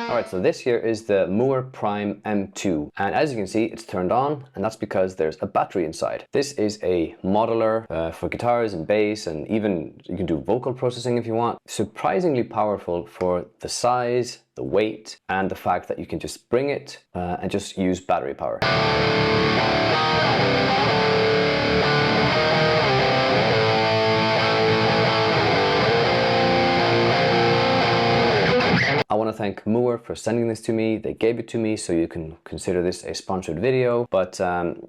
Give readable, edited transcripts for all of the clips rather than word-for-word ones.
Alright, so this here is the Mooer Prime M2, and as you can see it's turned on, and that's because there's a battery inside. This is a modeler for guitars and bass, and even you can do vocal processing if you want. Surprisingly powerful for the size, the weight, and the fact that you can just bring it and just use battery power. I want to thank Mooer for sending this to me. They gave it to me, so you can consider this a sponsored video, but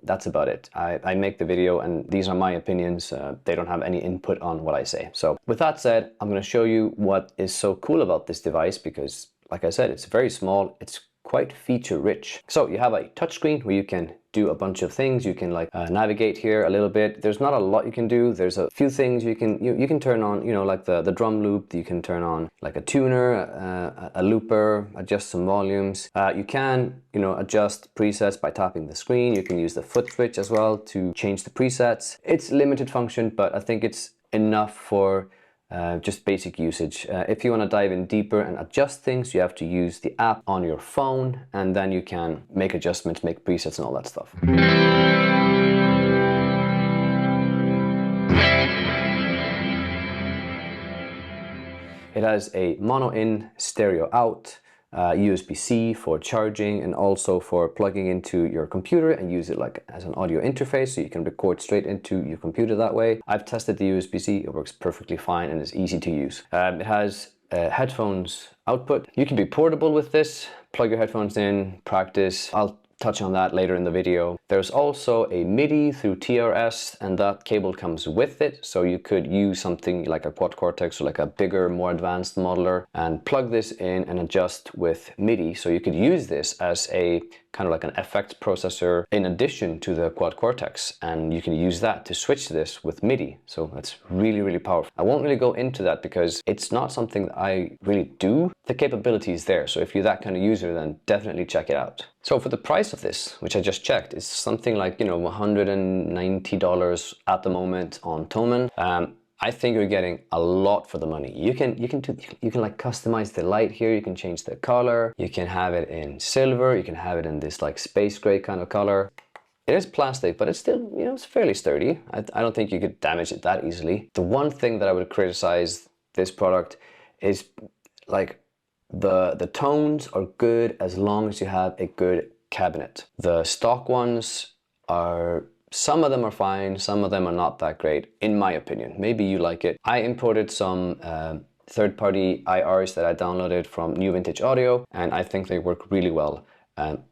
that's about it. I make the video and these are my opinions. They don't have any input on what I say. So with that said, I'm going to show you what is so cool about this device because, like I said, it's very small. It's quite feature rich. So you have a touchscreen where you can do a bunch of things. You can like navigate here a little bit. There's not a lot you can do. There's a few things you can turn on, you know, like the drum loop. You can turn on like a tuner, a looper, adjust some volumes. You can, you know, adjust presets by tapping the screen. You can use the foot switch as well to change the presets. It's limited function, but I think it's enough for just basic usage. If you want to dive in deeper and adjust things, you have to use the app on your phone, and then you can make adjustments, make presets and all that stuff. It has a mono in, stereo out, USB-C for charging, and also for plugging into your computer and use it like as an audio interface, so you can record straight into your computer that way. I've tested the USB-C, it works perfectly fine and is easy to use. It has headphones output. You can be portable with this, plug your headphones in, practice. I'll touch on that later in the video. There's also a MIDI through TRS, and that cable comes with it, so you could use something like a quad cortex or like a bigger, more advanced modeler and plug this in and adjust with MIDI. So you could use this as a kind of like an effects processor in addition to the quad cortex, and you can use that to switch this with MIDI. So that's really, really powerful. I won't really go into that because it's not something that I really do. The capability is there, so if you're that kind of user, then definitely check it out. So for the price of this, which I just checked, is something like, you know, $190 at the moment on Thomann. I think you're getting a lot for the money. You can like customize the light here. You can change the color. You can have it in silver. You can have it in this like space gray kind of color. It is plastic, but it's still, you know, it's fairly sturdy. I don't think you could damage it that easily. The one thing that I would criticize this product is like the tones are good as long as you have a good cabinet. The stock ones are, some of them are fine, some of them are not that great, in my opinion. Maybe you like it. I imported some third-party IRs that I downloaded from New Vintage Audio, and I think they work really well. I'm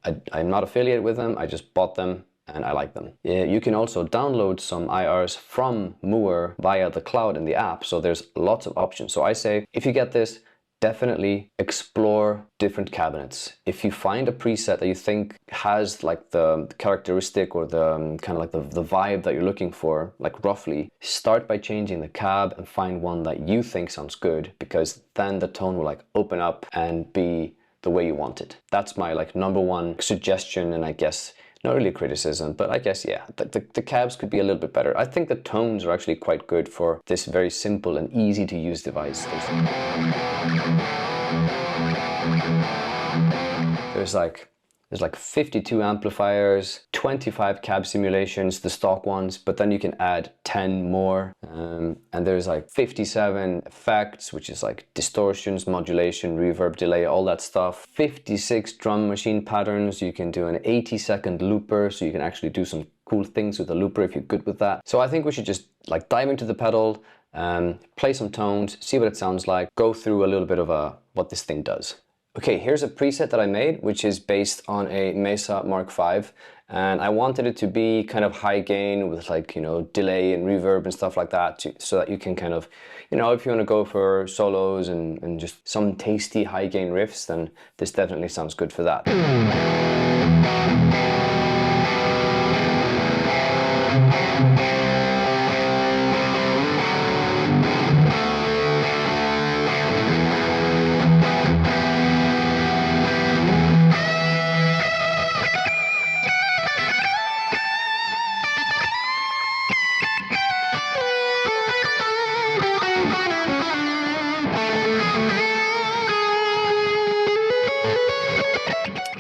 not affiliated with them, I just bought them and I like them. You can also download some IRs from Mooer via the cloud in the app, so there's lots of options. So I say, if you get this, definitely explore different cabinets. If you find a preset that you think has like the characteristic or the kind of like the vibe that you're looking for, like roughly, start by changing the cab and find one that you think sounds good, because then the tone will like open up and be the way you want it. That's my like number one suggestion, and I guess not really a criticism, but I guess, yeah, the cabs could be a little bit better. I think the tones are actually quite good for this very simple and easy to use device. There's like 52 amplifiers, 25 cab simulations, the stock ones, but then you can add 10 more. And there's like 57 effects, which is like distortions, modulation, reverb, delay, all that stuff. 56 drum machine patterns. You can do an 80-second looper, so you can actually do some cool things with the looper if you're good with that. So I think we should just like dive into the pedal, play some tones, see what it sounds like, go through a little bit of what this thing does. Okay, here's a preset that I made, which is based on a Mesa Mark V, and I wanted it to be kind of high gain with like, you know, delay and reverb and stuff like that, so that you can kind of, you know, if you want to go for solos and just some tasty high gain riffs, then this definitely sounds good for that.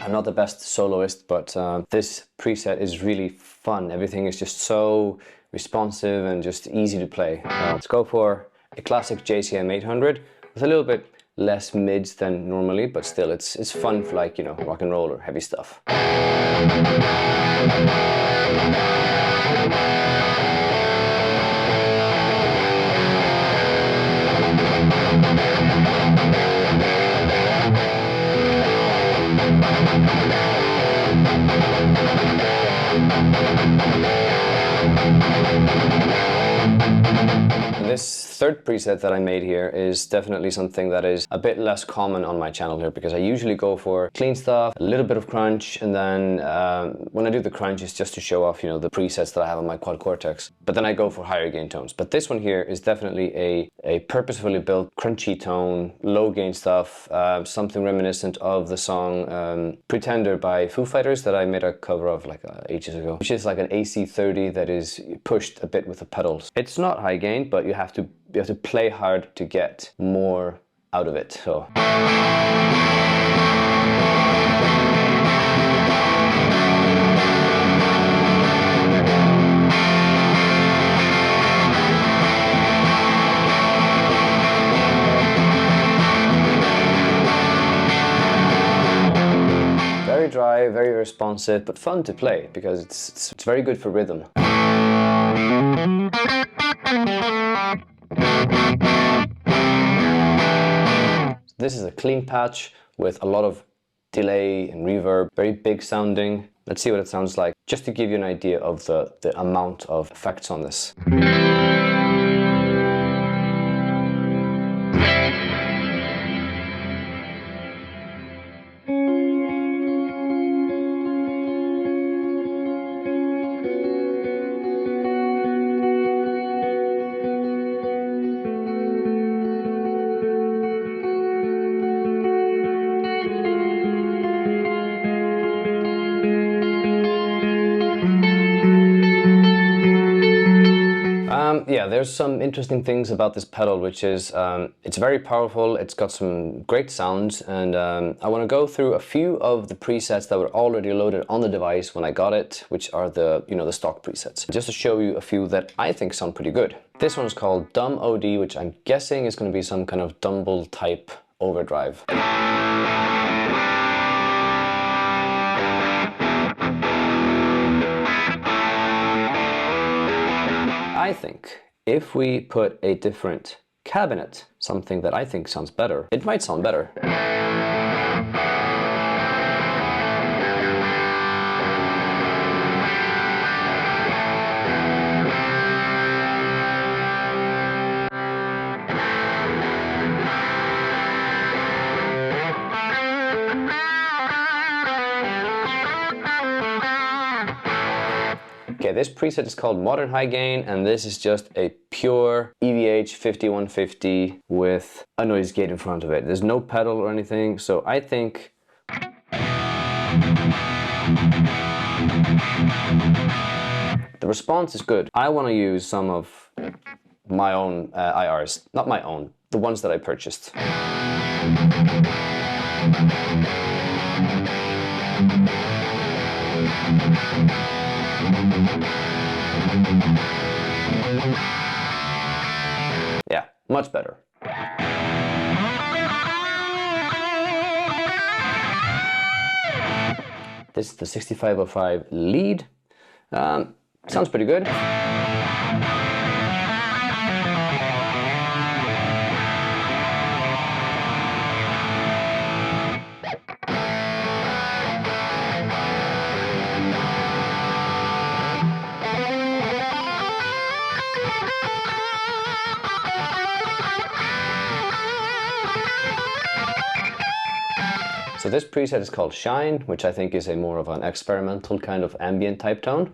I'm not the best soloist, but this preset is really fun. Everything is just so responsive and just easy to play. Let's go for a classic JCM 800 with a little bit less mids than normally, but still it's fun for, like, you know, rock and roll or heavy stuff. This third preset that I made here is definitely something that is a bit less common on my channel here, because I usually go for clean stuff, a little bit of crunch, and then when I do the crunch, it's just to show off, you know, the presets that I have on my quad cortex. But then I go for higher gain tones. But this one here is definitely a purposefully built crunchy tone, low gain stuff, something reminiscent of the song Pretender by Foo Fighters that I made a cover of like ages ago, which is like an AC30 that is pushed a bit with the pedals. It's not high gain, but you have to play hard to get more out of it. So very dry, very responsive, but fun to play because it's very good for rhythm. This is a clean patch with a lot of delay and reverb, very big sounding. Let's see what it sounds like, just to give you an idea of the amount of effects on this. Yeah, there's some interesting things about this pedal, which is it's very powerful, it's got some great sounds, and I want to go through a few of the presets that were already loaded on the device when I got it, which are the, you know, the stock presets, just to show you a few that I think sound pretty good. This one's called Dumb OD, which I'm guessing is going to be some kind of Dumble type overdrive. I think if we put a different cabinet, something that I think sounds better, it might sound better. Okay, this preset is called Modern High Gain, and this is just a pure EVH 5150 with a noise gate in front of it. There's no pedal or anything, so I think the response is good. I want to use some of my own IRs, not my own, the ones that I purchased. Yeah, much better. This is the 6505 lead. Sounds pretty good. So this preset is called Shine, which I think is a more of an experimental kind of ambient type tone.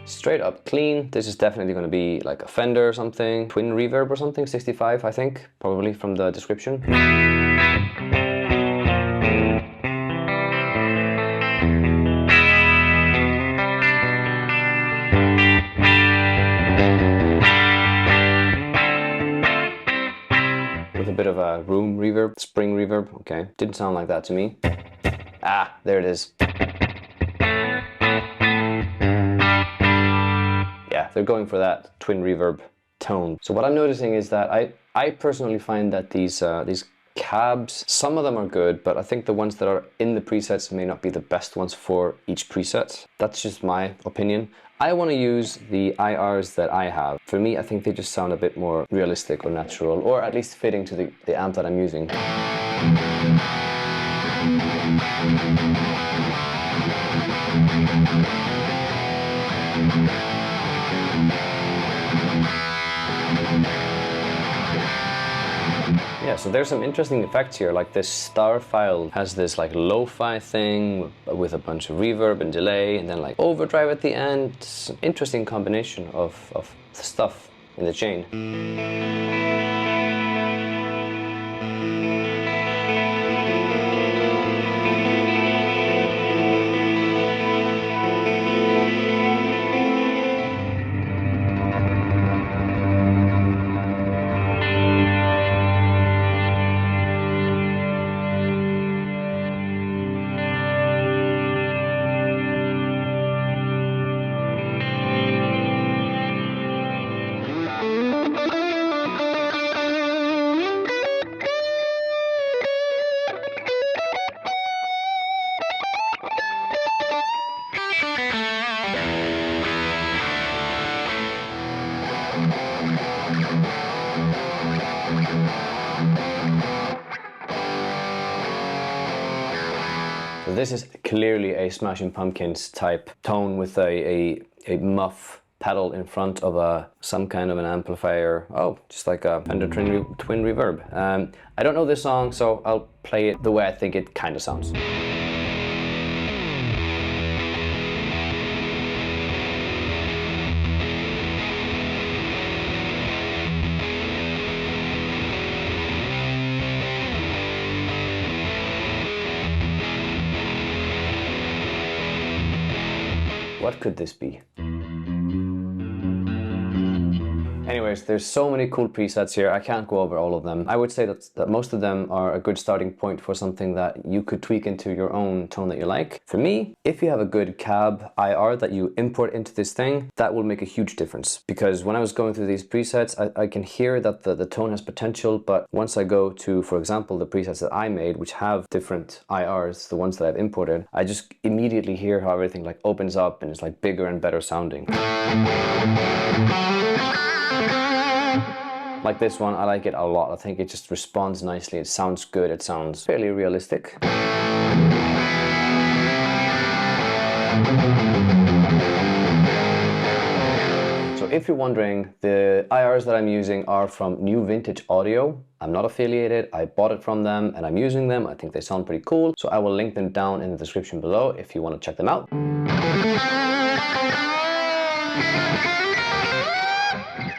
Straight up clean. This is definitely going to be like a Fender or something, twin reverb or something, 65 I think, probably from the description. Spring reverb, okay. Didn't sound like that to me. Ah, there it is. Yeah, they're going for that twin reverb tone. So what I'm noticing is that I personally find that these cabs, some of them are good, but I think the ones that are in the presets may not be the best ones for each preset. That's just my opinion. I want to use the IRs that I have. For me, I think they just sound a bit more realistic or natural, or at least fitting to the amp that I'm using. Yeah, so there's some interesting effects here, like this star file has this like lo-fi thing with a bunch of reverb and delay, and then like overdrive at the end. It's an interesting combination of stuff in the chain. So this is clearly a Smashing Pumpkins type tone with a muff pedal in front of some kind of an amplifier. Oh, just like a Fender twin reverb. I don't know this song, so I'll play it the way I think it kind of sounds. What could this be? Anyways, there's so many cool presets here. I can't go over all of them. I would say that most of them are a good starting point for something that you could tweak into your own tone that you like. For me, if you have a good cab IR that you import into this thing, that will make a huge difference. Because when I was going through these presets, I can hear that the tone has potential, but once I go to, for example, the presets that I made, which have different IRs, the ones that I've imported, I just immediately hear how everything like opens up and is like bigger and better sounding. Like this one, I like it a lot. I think it just responds nicely. It sounds good. It sounds fairly realistic. So if you're wondering, the IRs that I'm using are from New Vintage Audio. I'm not affiliated. I bought it from them and I'm using them. I think they sound pretty cool. So I will link them down in the description below if you want to check them out.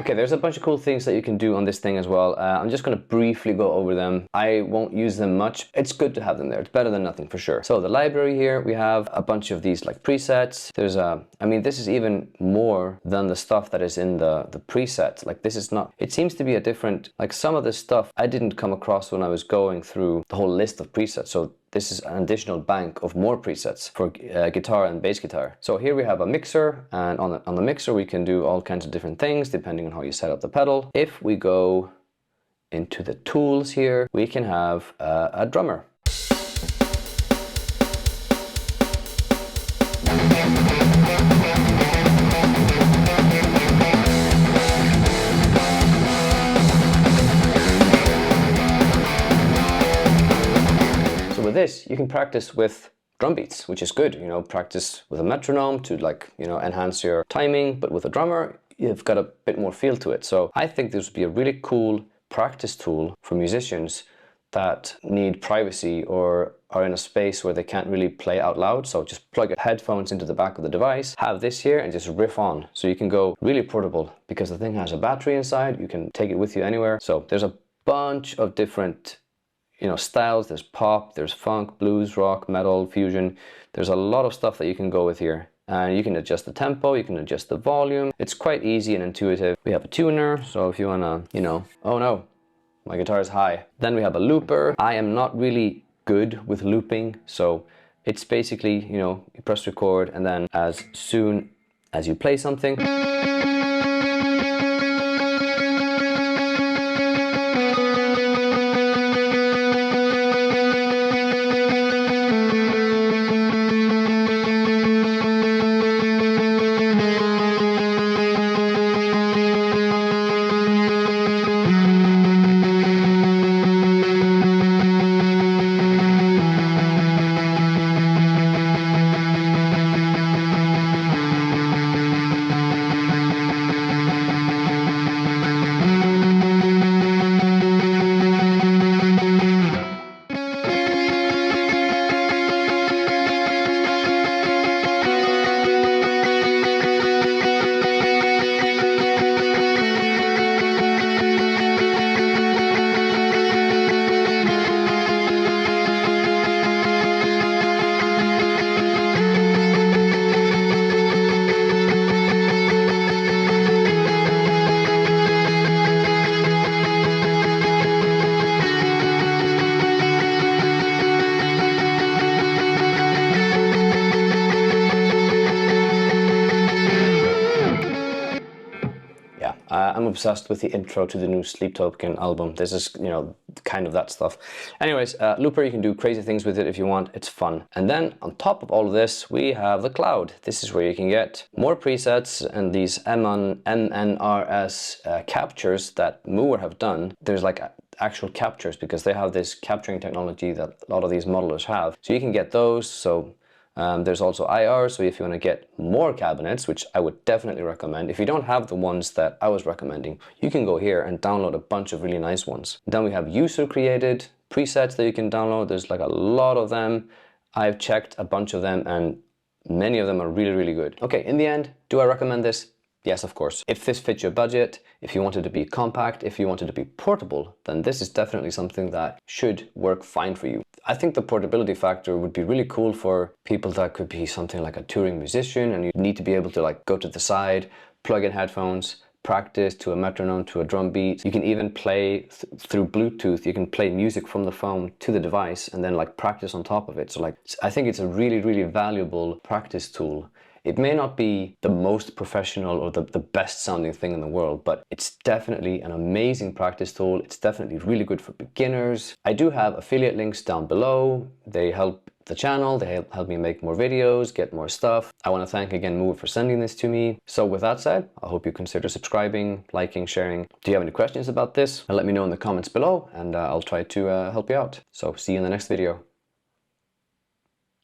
Okay, there's a bunch of cool things that you can do on this thing as well. I'm just going to briefly go over them. I won't use them much. It's good to have them there. It's better than nothing for sure. So the library here, we have a bunch of these like presets. There's I mean, this is even more than the stuff that is in the presets. Like this is not, it seems to be a different, like some of this stuff I didn't come across when I was going through the whole list of presets. So this is an additional bank of more presets for guitar and bass guitar. So here we have a mixer, and on the mixer we can do all kinds of different things depending on how you set up the pedal. If we go into the tools here, we can have a drummer. With this, you can practice with drum beats, which is good. You know, practice with a metronome to like, you know, enhance your timing, but with a drummer, you've got a bit more feel to it. So I think this would be a really cool practice tool for musicians that need privacy or are in a space where they can't really play out loud. So just plug headphones into the back of the device, have this here and just riff on. So you can go really portable because the thing has a battery inside. You can take it with you anywhere. So there's a bunch of different styles. There's pop, there's funk, blues, rock, metal, fusion. There's a lot of stuff that you can go with here. And you can adjust the tempo, you can adjust the volume. It's quite easy and intuitive. We have a tuner, so if you wanna, oh no, My guitar is high. Then we have a looper. I am not really good with looping, so it's basically, you know, you press record and then as soon as you play something, I'm obsessed with the intro to the new Sleep Token album. This is, you know, kind of that stuff. Anyways, looper, you can do crazy things with it if you want. It's fun. And then on top of all of this, we have the cloud. This is where you can get more presets and these MNRS captures that Mooer have done. There's like actual captures because they have this capturing technology that a lot of these modelers have. So you can get those. So there's also IR, so if you want to get more cabinets, which I would definitely recommend, if you don't have the ones that I was recommending, you can go here and download a bunch of really nice ones. Then we have user-created presets that you can download. There's like a lot of them. I've checked a bunch of them and many of them are really, really good. Okay, in the end, do I recommend this? Yes, of course. If this fits your budget, if you want it to be compact, if you want it to be portable, then this is definitely something that should work fine for you. I think the portability factor would be really cool for people that could be something like a touring musician and you need to be able to like go to the side, plug in headphones, practice to a metronome, to a drum beat. You can even play through Bluetooth. You can play music from the phone to the device and then like practice on top of it. So like, I think it's a really, really valuable practice tool. It may not be the most professional or the best sounding thing in the world, but it's definitely an amazing practice tool. It's definitely really good for beginners. I do have affiliate links down below. They help the channel, they help me make more videos, get more stuff. I want to thank again Mooer for sending this to me. So with that said, I hope you consider subscribing, liking, sharing. Do you have any questions about this? Let me know in the comments below and I'll try to help you out. So see you in the next video.